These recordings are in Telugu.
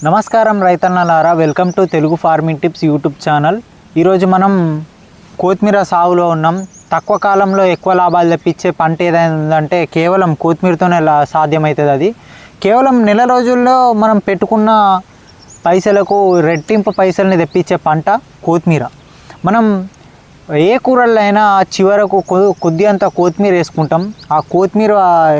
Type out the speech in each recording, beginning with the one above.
నమస్కారం రైతన్నలారా, welcome to Telugu farming tips YouTube channel. ఈరోజు మనం కొత్తిమీర సాగులో ఉన్నాం. తక్కువ కాలంలో ఎక్కువ లాభాలు తెప్పించే పంట ఏదైనా ఉందంటే కేవలం కొత్తిమీరతోనే సాధ్యమవుతుంది. అది కేవలం నెల రోజుల్లో మనం పెట్టుకున్న పైసలకు రెట్టింపు పైసల్ని తెప్పించే పంట కొత్తిమీర. మనం ఏ కూరలైనా చివరకు కొద్ది అంత కొత్తిమీర వేసుకుంటాం. ఆ కొత్తిమీర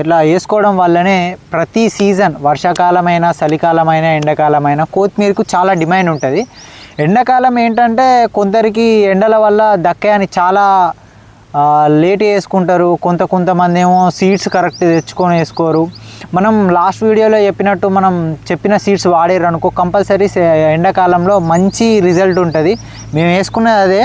ఇలా వేసుకోవడం వల్లనే ప్రతి సీజన్, వర్షాకాలమైనా చలికాలమైనా ఎండాకాలమైనా కొత్తిమీరకు చాలా డిమాండ్ ఉంటుంది. ఎండాకాలం ఏంటంటే కొందరికి ఎండల వల్ల దక్కని చాలా లేట్ వేసుకుంటారు. కొంతమంది ఏమో సీడ్స్ కరెక్ట్ తెచ్చుకొని వేసుకోరు. మనం లాస్ట్ వీడియోలో చెప్పినట్టు మనం చెప్పిన సీడ్స్ వాడారు అనుకో, కంపల్సరీ ఎండాకాలంలో మంచి రిజల్ట్ ఉంటుంది. మేము వేసుకున్నది అదే.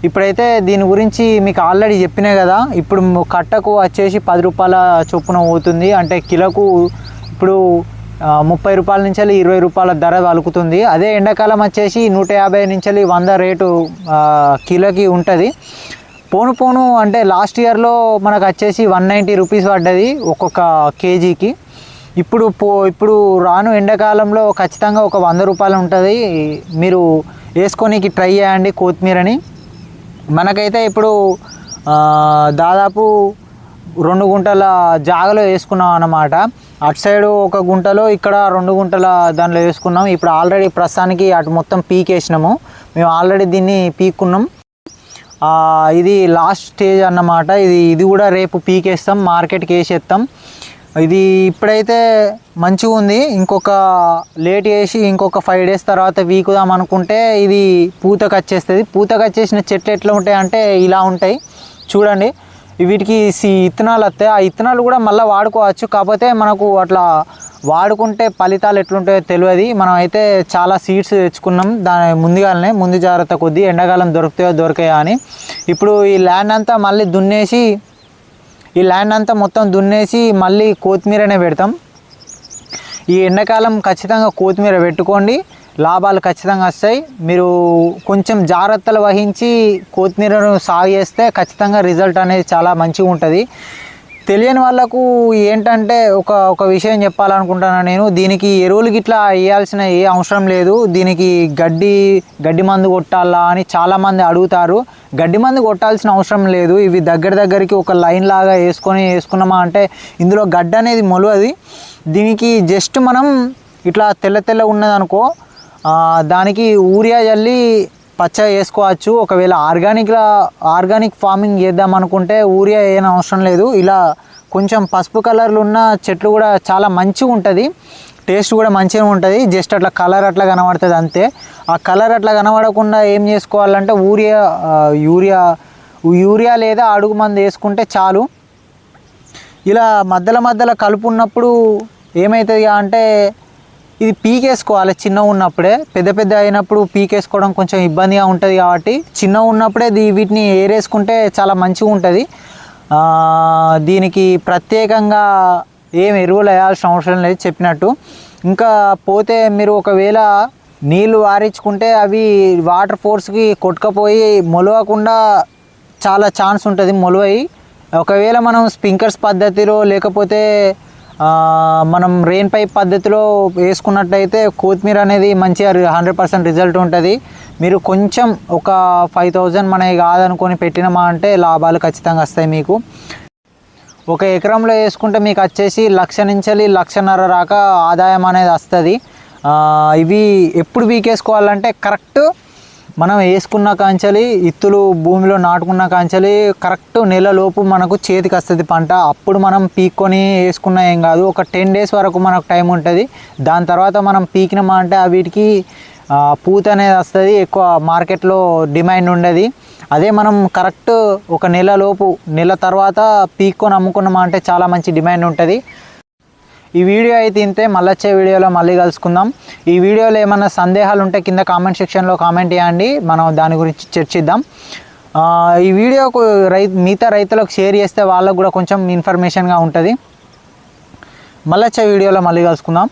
ఇప్పుడైతే దీని గురించి మీకు ఆల్రెడీ చెప్పినా కదా. ఇప్పుడు కట్టకు వచ్చేసి 10 రూపాయల చొప్పున పోతుంది. అంటే కిలోకు ఇప్పుడు 30 రూపాయల నుంచి 20 రూపాయల ధర పలుకుతుంది. అదే ఎండాకాలం వచ్చేసి 150 నుంచి 100 రేటు కిలోకి ఉంటుంది. పోను అంటే లాస్ట్ ఇయర్లో మనకు వచ్చేసి 190 రూపీస్ పడ్డది ఒక్కొక్క కేజీకి. ఇప్పుడు రాను ఎండాకాలంలో ఖచ్చితంగా ఒక 100 రూపాయలు ఉంటుంది. మీరు వేసుకోనికి ట్రై చేయండి కొత్తిమీరని. మనకైతే ఇప్పుడు దాదాపు 2 గుంటల జాగలో వేసుకున్నాం అన్నమాట. అటు సైడు 1 గుంటలో, ఇక్కడ 2 గుంటల దానిలో వేసుకున్నాం. ఇప్పుడు ఆల్రెడీ ప్రస్తుతానికి అటు మొత్తం పీకేసినాము. మేము ఆల్రెడీ దీన్ని పీక్కున్నాం. ఇది లాస్ట్ స్టేజ్ అన్నమాట. ఇది కూడా రేపు పీకేస్తాం, మార్కెట్కి వేసేస్తాం. ఇది ఇప్పుడైతే మంచిగా ఉంది. ఇంకొక లేట్ చేసి ఇంకొక 5 డేస్ తర్వాత వీకుదాం అనుకుంటే ఇది పూతకు వచ్చేస్తుంది. పూతకు వచ్చేసిన చెట్లు ఎట్లా ఉంటాయి అంటే ఇలా ఉంటాయి చూడండి. వీటికి ఇత్తనాలు వస్తాయి. ఆ ఇత్తనాలు కూడా మళ్ళీ వాడుకోవచ్చు. కాకపోతే మనకు అట్లా వాడుకుంటే ఫలితాలు ఎట్లుంటాయో తెలియదు. మనం అయితే చాలా సీడ్స్ తెచ్చుకున్నాం దాని ముందు జాగ్రత్త కొద్దీ, ఎండాకాలం దొరుకుతాయో దొరకాయో అని. ఇప్పుడు ఈ ల్యాండ్ అంతా మొత్తం దున్నేసి మళ్ళీ కొత్తిమీరనే పెడతాం. ఈ ఎండాకాలం ఖచ్చితంగా కొత్తిమీర పెట్టుకోండి, లాభాలు ఖచ్చితంగా వస్తాయి. మీరు కొంచెం జాగ్రత్తలు వహించి కొత్తిమీరను సాగు చేస్తే ఖచ్చితంగా రిజల్ట్ అనేది చాలా మంచిగా ఉంటుంది. తెలియని వాళ్ళకు ఏంటంటే ఒక విషయం చెప్పాలనుకుంటున్నాను నేను. దీనికి ఎరువులు గిట్లా వేయాల్సిన ఏ అవసరం లేదు. దీనికి గడ్డి మందు కొట్టాలా అని చాలామంది అడుగుతారు. గడ్డి మందు కొట్టాల్సిన అవసరం లేదు. ఇవి దగ్గరికి ఒక లైన్ లాగా వేసుకున్నామా అంటే ఇందులో గడ్డి అనేది మొలవది. దీనికి జస్ట్ మనం ఇట్లా తెల్ల ఉన్నదనుకో, దానికి యూరియా జల్లి పచ్చగా వేసుకోవచ్చు. ఒకవేళ ఆర్గానిక్ ఫార్మింగ్ చేద్దాం అనుకుంటే యూరియా ఏం అవసరం లేదు. ఇలా కొంచెం పసుపు కలర్లు ఉన్న చెట్లు కూడా చాలా మంచిగా ఉంటుంది. టేస్ట్ కూడా మంచిగా ఉంటుంది. జస్ట్ అట్లా కలర్ అట్లా కనబడుతుంది అంతే. ఆ కలర్ అట్లా కనబడకుండా ఏం చేసుకోవాలంటే యూరియా లేదా అడుగు మందు వేసుకుంటే చాలు. ఇలా మధ్యలో కలుపున్నప్పుడు ఏమవుతుంది అంటే ఇది పీకేసుకోవాలి చిన్నగా ఉన్నప్పుడే. పెద్ద అయినప్పుడు పీకేసుకోవడం కొంచెం ఇబ్బందిగా ఉంటుంది. కాబట్టి చిన్నగా ఉన్నప్పుడే వీటిని ఏరేసుకుంటే చాలా మంచిగా ఉంటుంది. దీనికి ప్రత్యేకంగా ఏం ఎరువులు వేయాల్సిన అవసరం లేదు చెప్పినట్టు. ఇంకా పోతే మీరు ఒకవేళ నీళ్ళు వారించుకుంటే అవి వాటర్ ఫోర్స్కి కొట్టుకపోయి మొలవకుండా చాలా ఛాన్స్ ఉంటుంది మొలవయి. ఒకవేళ మనం స్ప్రింక్లర్స్ పద్ధతిలో లేకపోతే మనం రెయిన్ పైప్ పద్ధతిలో వేసుకున్నట్టయితే కొత్తిమీర అనేది మంచిగా 100% రిజల్ట్ ఉంటుంది. మీరు కొంచెం ఒక 5000 మనకి కాదనుకొని పెట్టినామా అంటే లాభాలు ఖచ్చితంగా వస్తాయి మీకు. 1 ఎకరంలో వేసుకుంటే మీకు వచ్చేసి 1,00,000 నుంచి 1,50,000 దాకా ఆదాయం అనేది వస్తుంది. ఇవి ఎప్పుడు వీకేసుకోవాలంటే కరెక్ట్ మనం వేసుకున్న కాంచలి, ఇత్తులు భూమిలో నాటుకున్న కాంచలి కరెక్ట్ నెలలోపు మనకు చేతికి వస్తుంది పంట. అప్పుడు మనం పీక్కొని వేసుకున్నా ఏం కాదు. ఒక 10 డేస్ వరకు మనకు టైం ఉంటుంది. దాని తర్వాత మనం పీకినామా అంటే వీటికి పూత అనేది వస్తుంది. ఎక్కువ మార్కెట్లో డిమాండ్ ఉండదు. అదే మనం కరెక్ట్ ఒక నెల తర్వాత పీక్కొని అమ్ముకున్నామా అంటే చాలా మంచి డిమాండ్ ఉంటుంది. ఈ వీడియో అయితే ఇంతే. మళ్ళీ వచ్చే వీడియోలో మళ్ళీ కలుసుకుందాం. ఈ వీడియోలో ఏమైనా సందేహాలు ఉంటే కింద కామెంట్ సెక్షన్లో కామెంట్ చేయండి, మనం దాని గురించి చర్చిద్దాం. ఈ వీడియోకు మిగతా రైతులకు షేర్ చేస్తే వాళ్ళకు కూడా కొంచెం ఇన్ఫర్మేషన్గా ఉంటుంది. మళ్ళీ వచ్చే వీడియోలో మళ్ళీ కలుసుకుందాం.